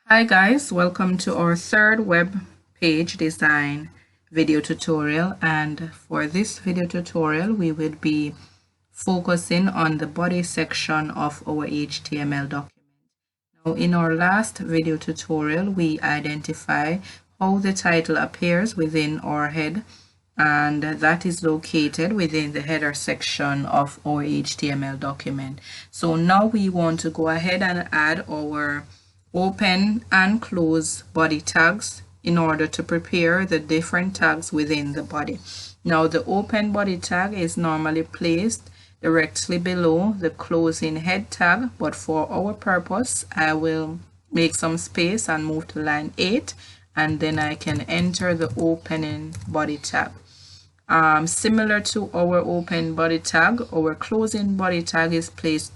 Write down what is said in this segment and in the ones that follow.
Hi guys, welcome to our third web page design video tutorial, and for this video tutorial we will be focusing on the body section of our HTML document. Now in our last video tutorial we identify how the title appears within our head, and that is located within the header section of our HTML document. So now we want to go ahead and add our open and close body tags in order to prepare the different tags within the body. Now the open body tag is normally placed directly below the closing head tag, but for our purpose I will make some space and move to line 8, and then I can enter the opening body tag. Similar to our open body tag, our closing body tag is placed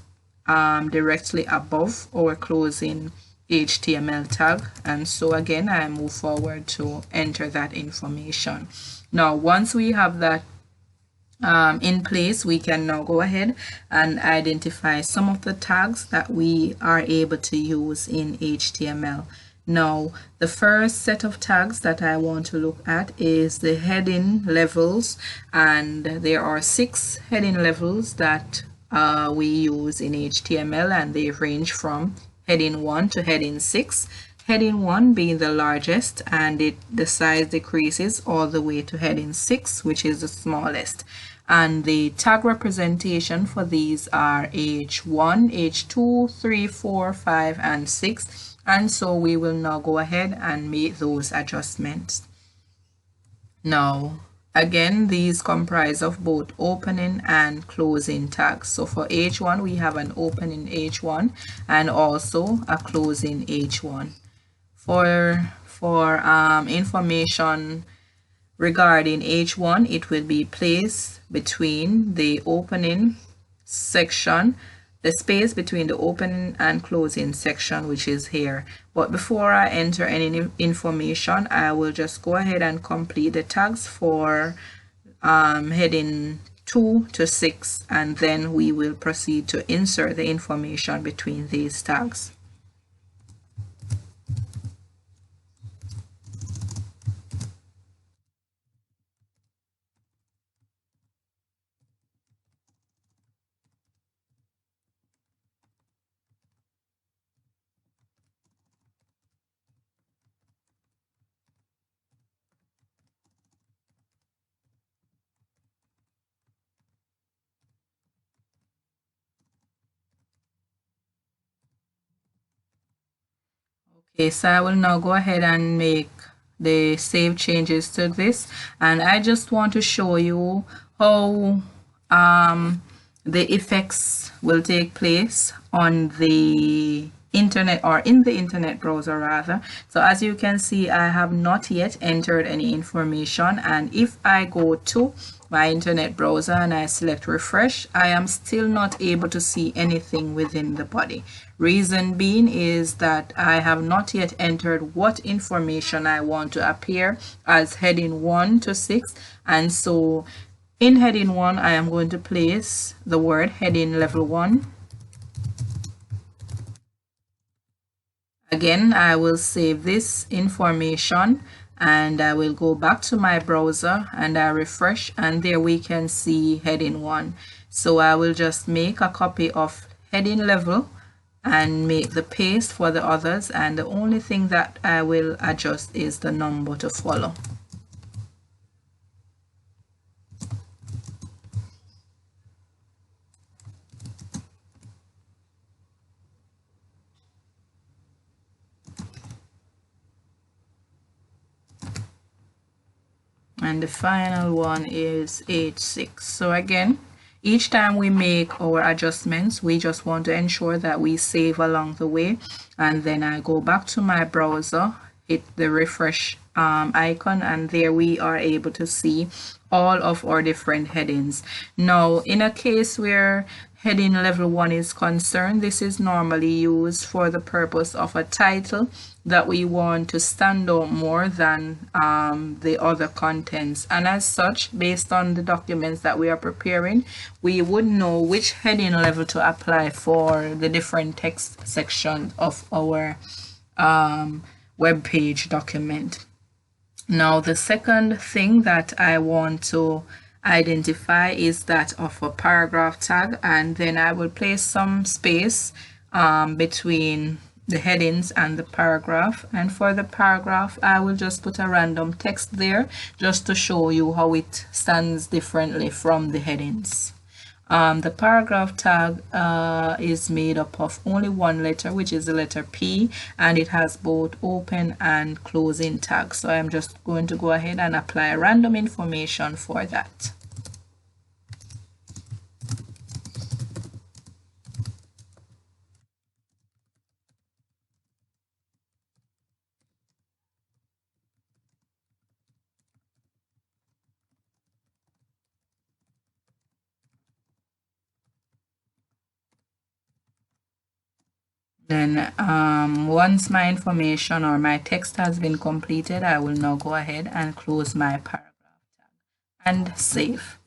directly above our closing HTML tag, and so again I move forward to enter that information. Now once we have that in place, we can now go ahead and identify some of the tags that we are able to use in HTML. Now the first set of tags that I want to look at is the heading levels, and there are 6 heading levels that we use in HTML, and they range from heading 1 to heading 6. Heading 1 being the largest, and the size decreases all the way to heading 6, which is the smallest. And the tag representation for these are H1, H2, 3, 4, 5, and 6. And so we will now go ahead and make those adjustments. Now, again, these comprise of both opening and closing tags. So for H1, we have an opening H1 and also a closing H1. For information regarding H1, it will be placed between the opening section, the space between the opening and closing section, which is here. But before I enter any information, I will just go ahead and complete the tags for heading 2 to 6, and then we will proceed to insert the information between these tags. Okay, so I will now go ahead and make the save changes to this, and I just want to show you how the effects will take place on the internet, or in the internet browser rather. So as you can see, I have not yet entered any information, and if I go to my internet browser and I select refresh, I am still not able to see anything within the body. Reason being is that I have not yet entered what information I want to appear as heading 1 to 6, and so in heading 1 I am going to place the word heading level 1. Again, I will save this information and I will go back to my browser and I refresh, and there we can see heading 1. So I will just make a copy of heading level and make the paste for the others, and the only thing that I will adjust is the number to follow. And the final one is H6. So again, each time we make our adjustments, we just want to ensure that we save along the way, and then I go back to my browser, hit the refresh icon, and there we are able to see all of our different headings. Now in a case where heading level 1 is concerned, this is normally used for the purpose of a title that we want to stand out more than the other contents, and as such, based on the documents that we are preparing, we would know which heading level to apply for the different text sections of our web page document. Now, the second thing that I want to identify is that of a paragraph tag, and then I will place some space between the headings and the paragraph. And for the paragraph, I will just put a random text there just to show you how it stands differently from the headings. The paragraph tag is made up of only one letter, which is the letter P, and it has both open and closing tags. So I'm just going to go ahead and apply random information for that. Then once my information or my text has been completed, I will now go ahead and close my paragraph tag and save.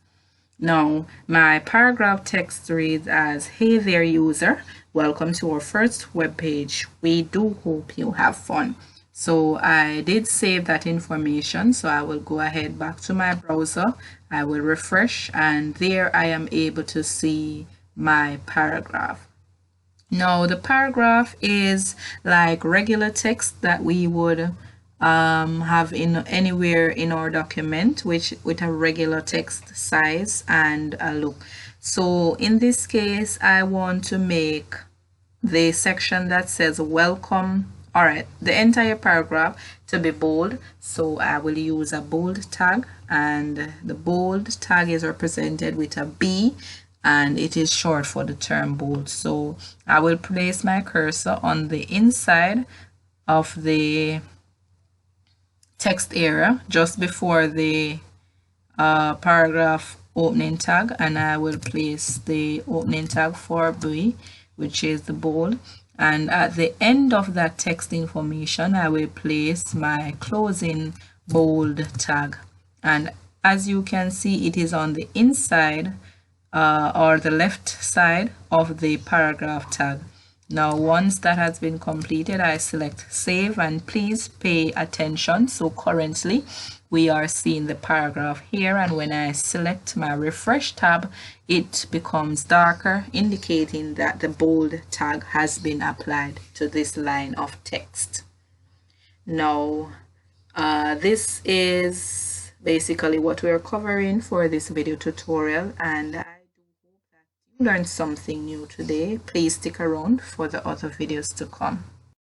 Now, my paragraph text reads as, "Hey there, user. Welcome to our first web page. We do hope you have fun." So I did save that information. So I will go ahead back to my browser. I will refresh, and there I am able to see my paragraph. Now, the paragraph is like regular text that we would have in anywhere in our document, which with a regular text size and a look. So in this case, I want to make the section that says welcome, all right, the entire paragraph to be bold. So I will use a bold tag, and the bold tag is represented with a B, and it is short for the term bold. So I will place my cursor on the inside of the text area just before the paragraph opening tag, and I will place the opening tag for B, which is the bold. And at the end of that text information, I will place my closing bold tag. And as you can see, it is on the inside or the left side of the paragraph tag. Now, once that has been completed, I select save, and please pay attention. So currently we are seeing the paragraph here, and when I select my refresh tab, it becomes darker, indicating that the bold tag has been applied to this line of text. Now, this is basically what we're covering for this video tutorial, and I learned something new today. Please stick around for the other videos to come.